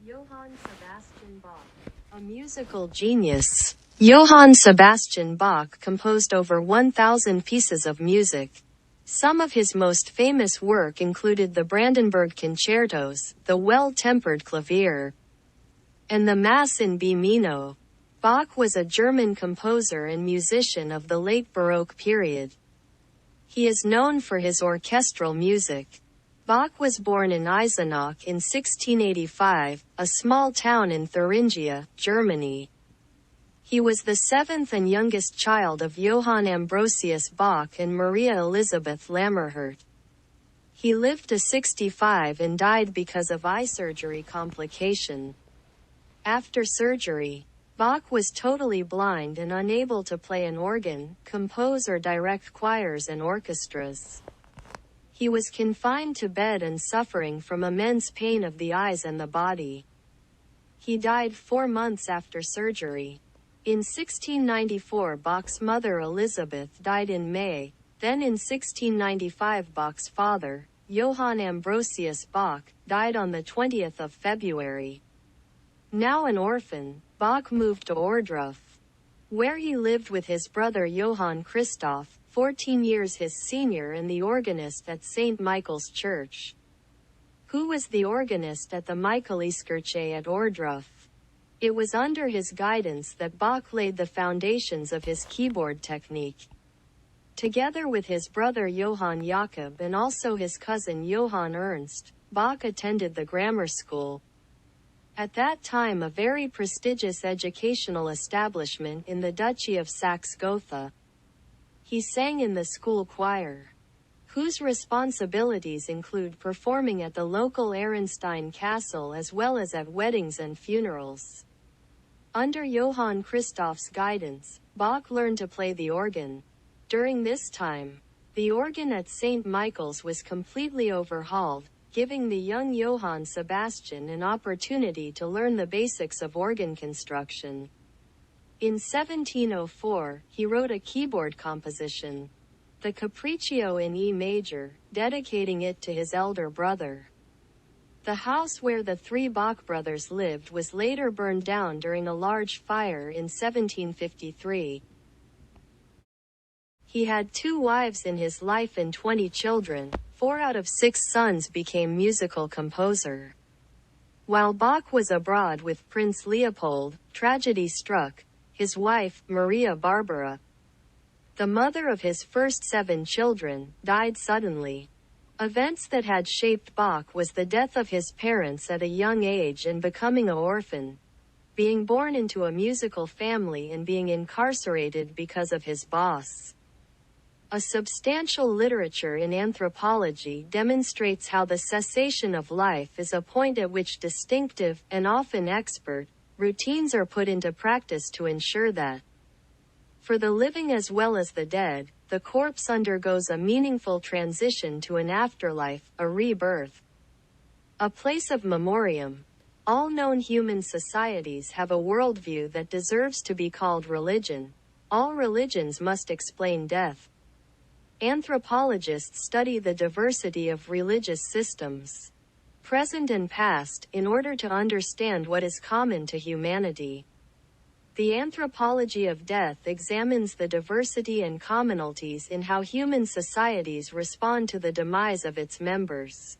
Johann Sebastian Bach, a musical genius. Johann Sebastian Bach composed over 1,000 pieces of music. Some of his most famous work included the Brandenburg Concertos, the Well-Tempered Clavier, and the Mass in B minor. Bach was a German composer and musician of the late Baroque period. He is known for his orchestral music. Bach was born in Eisenach in 1685, a small town in Thuringia, Germany. He was the seventh and youngest child of Johann Ambrosius Bach and Maria Elisabeth Lammerhirt. He lived to 65 and died because of eye surgery complication. After surgery, Bach was totally blind and unable to play an organ, compose or direct choirs and orchestras. He was confined to bed and suffering from immense pain of the eyes and the body. He died 4 months after surgery. In 1694 Bach's mother Elizabeth died in May, then in 1695 Bach's father, Johann Ambrosius Bach, died on the 20th of February. Now an orphan, Bach moved to Ohrdruf, where he lived with his brother Johann Christoph, 14 years his senior and the organist at St. Michael's Church. Who was the organist at the Michaeliskirche at Ohrdruf? It was under his guidance that Bach laid the foundations of his keyboard technique. Together with his brother Johann Jakob and also his cousin Johann Ernst, Bach attended the grammar school. At that time a very prestigious educational establishment in the Duchy of Saxe-Gotha. He sang in the school choir, whose responsibilities include performing at the local Ehrenstein Castle as well as at weddings and funerals. Under Johann Christoph's guidance, Bach learned to play the organ. During this time, the organ at St. Michael's was completely overhauled, giving the young Johann Sebastian an opportunity to learn the basics of organ construction. In 1704, he wrote a keyboard composition, the Capriccio in E major, dedicating it to his elder brother. The house where the three Bach brothers lived was later burned down during a large fire in 1753. He had 2 wives in his life and 20 children. 4 out of 6 sons became musical composer. While Bach was abroad with Prince Leopold, tragedy struck. His wife, Maria Barbara, the mother of his first 7 children, died suddenly. Events that had shaped Bach was the death of his parents at a young age and becoming an orphan, being born into a musical family and being incarcerated because of his boss. A substantial literature in anthropology demonstrates how the cessation of life is a point at which distinctive, and often expert, routines are put into practice to ensure that, for the living as well as the dead, the corpse undergoes a meaningful transition to an afterlife, a rebirth, a place of memoriam. All known human societies have a worldview that deserves to be called religion. All religions must explain death. Anthropologists study the diversity of religious systems, present and past, in order to understand what is common to humanity. The anthropology of death examines the diversity and commonalities in how human societies respond to the demise of its members.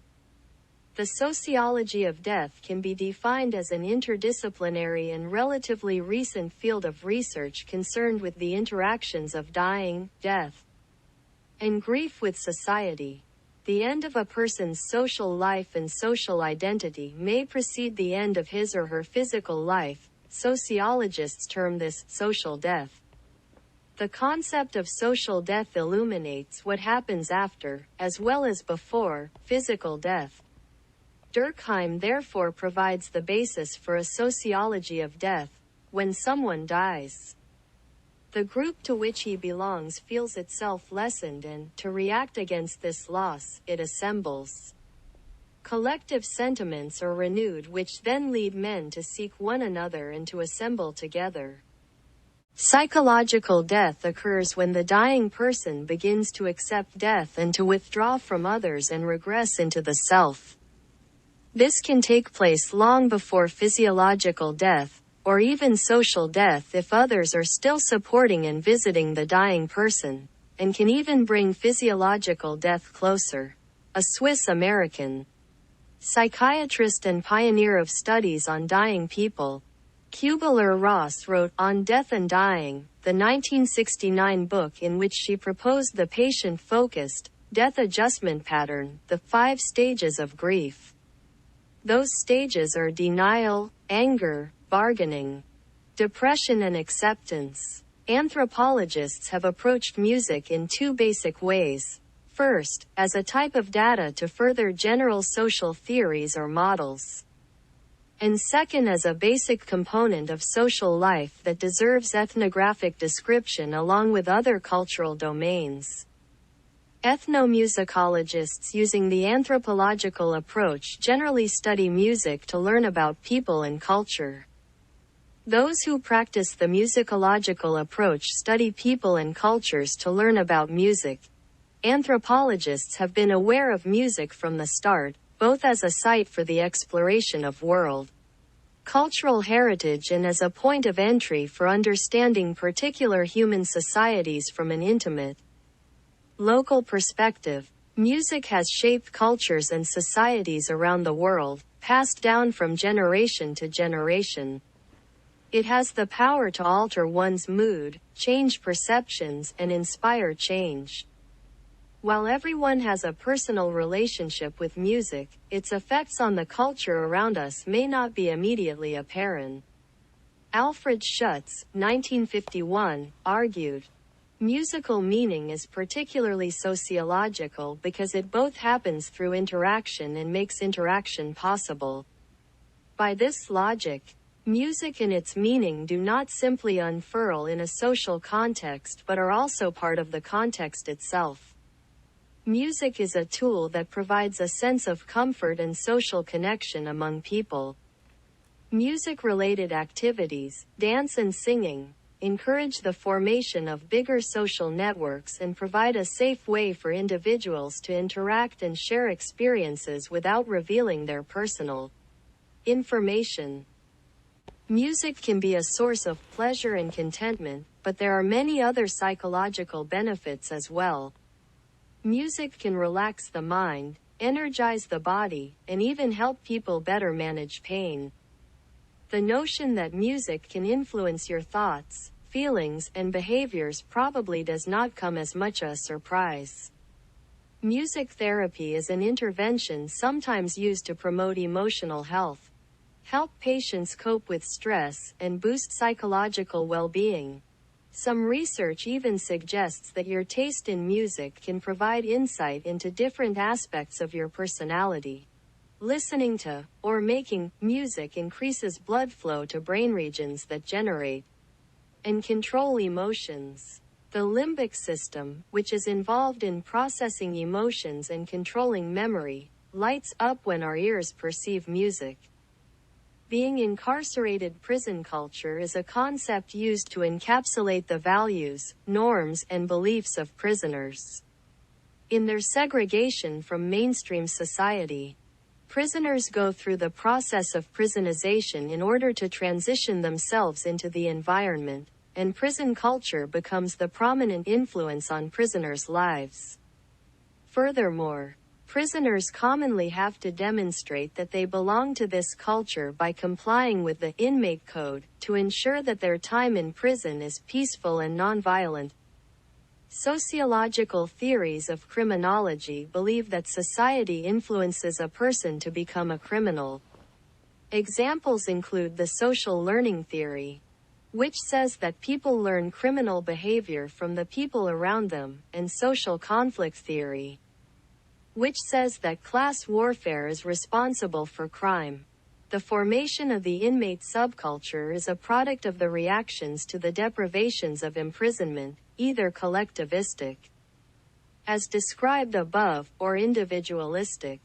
The sociology of death can be defined as an interdisciplinary and relatively recent field of research concerned with the interactions of dying, death, and grief with society. The end of a person's social life and social identity may precede the end of his or her physical life. Sociologists term this social death. The concept of social death illuminates what happens after, as well as before, physical death. Durkheim therefore provides the basis for a sociology of death. When someone dies, the group to which he belongs feels itself lessened and, to react against this loss, it assembles. Collective sentiments are renewed which then lead men to seek one another and to assemble together. Psychological death occurs when the dying person begins to accept death and to withdraw from others and regress into the self. This can take place long before physiological death, or even social death if others are still supporting and visiting the dying person, and can even bring physiological death closer. A Swiss-American psychiatrist and pioneer of studies on dying people, Kubler-Ross wrote On Death and Dying, the 1969 book in which she proposed the patient-focused, death adjustment pattern, the 5 stages of grief. Those stages are denial, anger, bargaining, depression and acceptance. Anthropologists have approached music in 2 basic ways. First, as a type of data to further general social theories or models. And second, as a basic component of social life that deserves ethnographic description along with other cultural domains. Ethnomusicologists using the anthropological approach generally study music to learn about people and culture. Those who practice the musicological approach study people and cultures to learn about music. Anthropologists have been aware of music from the start, both as a site for the exploration of world cultural heritage and as a point of entry for understanding particular human societies from an intimate, local perspective. Music has shaped cultures and societies around the world, passed down from generation to generation. It has the power to alter one's mood, change perceptions, and inspire change. While everyone has a personal relationship with music, its effects on the culture around us may not be immediately apparent. Alfred Schutz, 1951, argued, musical meaning is particularly sociological because it both happens through interaction and makes interaction possible. By this logic, music and its meaning do not simply unfurl in a social context but are also part of the context itself. Music is a tool that provides a sense of comfort and social connection among people. Music-related activities, dance and singing, encourage the formation of bigger social networks and provide a safe way for individuals to interact and share experiences without revealing their personal information. Music can be a source of pleasure and contentment, but there are many other psychological benefits as well. Music can relax the mind, energize the body, and even help people better manage pain. The notion that music can influence your thoughts, feelings, and behaviors probably does not come as much a surprise. Music therapy is an intervention sometimes used to promote emotional health, help patients cope with stress, and boost psychological well-being. Some research even suggests that your taste in music can provide insight into different aspects of your personality. Listening to, or making, music increases blood flow to brain regions that generate and control emotions. The limbic system, which is involved in processing emotions and controlling memory, lights up when our ears perceive music. Being incarcerated prison culture is a concept used to encapsulate the values, norms, and beliefs of prisoners. In their segregation from mainstream society, prisoners go through the process of prisonization in order to transition themselves into the environment, and prison culture becomes the prominent influence on prisoners' lives. Furthermore, prisoners commonly have to demonstrate that they belong to this culture by complying with the inmate code to ensure that their time in prison is peaceful and nonviolent. Sociological theories of criminology believe that society influences a person to become a criminal. Examples include the social learning theory, which says that people learn criminal behavior from the people around them, and social conflict theory, which says that class warfare is responsible for crime. The formation of the inmate subculture is a product of the reactions to the deprivations of imprisonment, either collectivistic, as described above, or individualistic.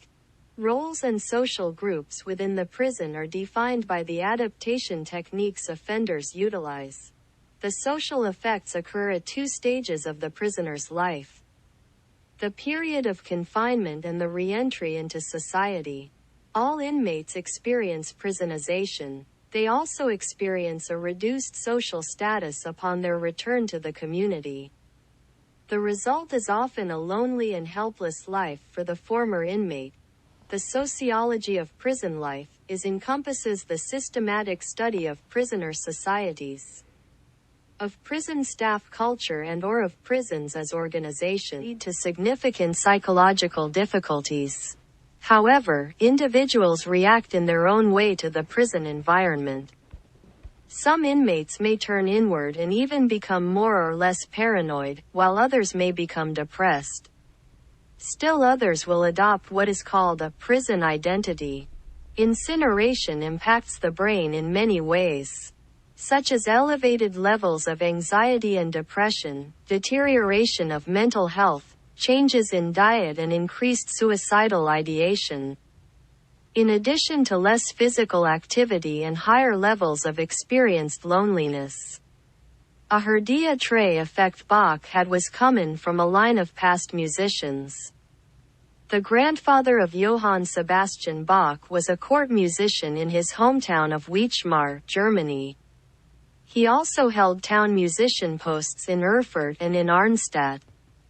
Roles and social groups within the prison are defined by the adaptation techniques offenders utilize. The social effects occur at 2 stages of the prisoner's life: the period of confinement and the re-entry into society. All inmates experience prisonization. They also experience a reduced social status upon their return to the community. The result is often a lonely and helpless life for the former inmate. The sociology of prison life encompasses the systematic study of prisoner societies, of prison staff culture and/or of prisons as organization lead to significant psychological difficulties. However, individuals react in their own way to the prison environment. Some inmates may turn inward and even become more or less paranoid, while others may become depressed. Still others will adopt what is called a prison identity. Incineration impacts the brain in many ways, such as elevated levels of anxiety and depression, deterioration of mental health, changes in diet and increased suicidal ideation. In addition to less physical activity and higher levels of experienced loneliness. A herdia tray effect Bach had was common from a line of past musicians. The grandfather of Johann Sebastian Bach was a court musician in his hometown of Weimar, Germany. He also held town musician posts in Erfurt and in Arnstadt.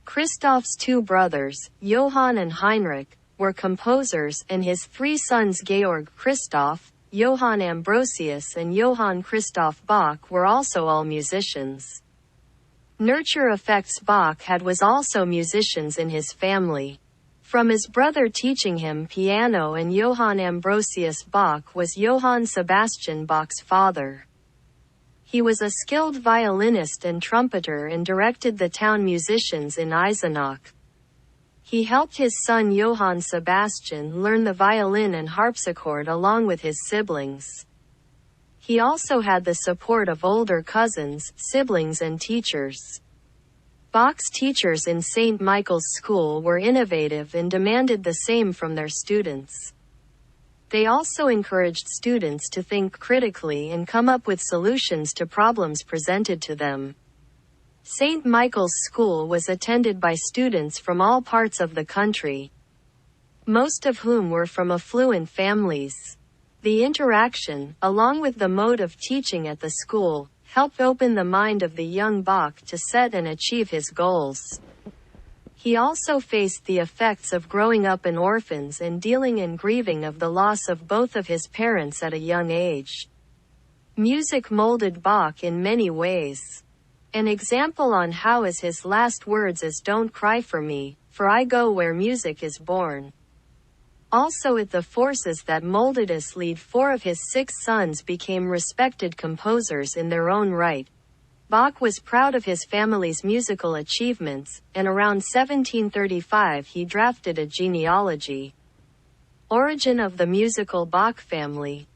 Christoph's two brothers, Johann and Heinrich, were composers, and his three sons Georg Christoph, Johann Ambrosius and Johann Christoph Bach were also all musicians. Nurture effects Bach had was also musicians in his family. From his brother teaching him piano, and Johann Ambrosius Bach was Johann Sebastian Bach's father. He was a skilled violinist and trumpeter and directed the town musicians in Eisenach. He helped his son Johann Sebastian learn the violin and harpsichord along with his siblings. He also had the support of older cousins, siblings and teachers. Bach's teachers in St. Michael's School were innovative and demanded the same from their students. They also encouraged students to think critically and come up with solutions to problems presented to them. St. Michael's School was attended by students from all parts of the country, most of whom were from affluent families. The interaction, along with the mode of teaching at the school, helped open the mind of the young Bach to set and achieve his goals. He also faced the effects of growing up in orphans and dealing and grieving of the loss of both of his parents at a young age. Music molded Bach in many ways. An example on how is his last words is "Don't cry for me, for I go where music is born." Also at the forces that molded us lead 4 of his 6 sons became respected composers in their own right. Bach was proud of his family's musical achievements, and around 1735 he drafted a genealogy. Origin of the musical Bach family.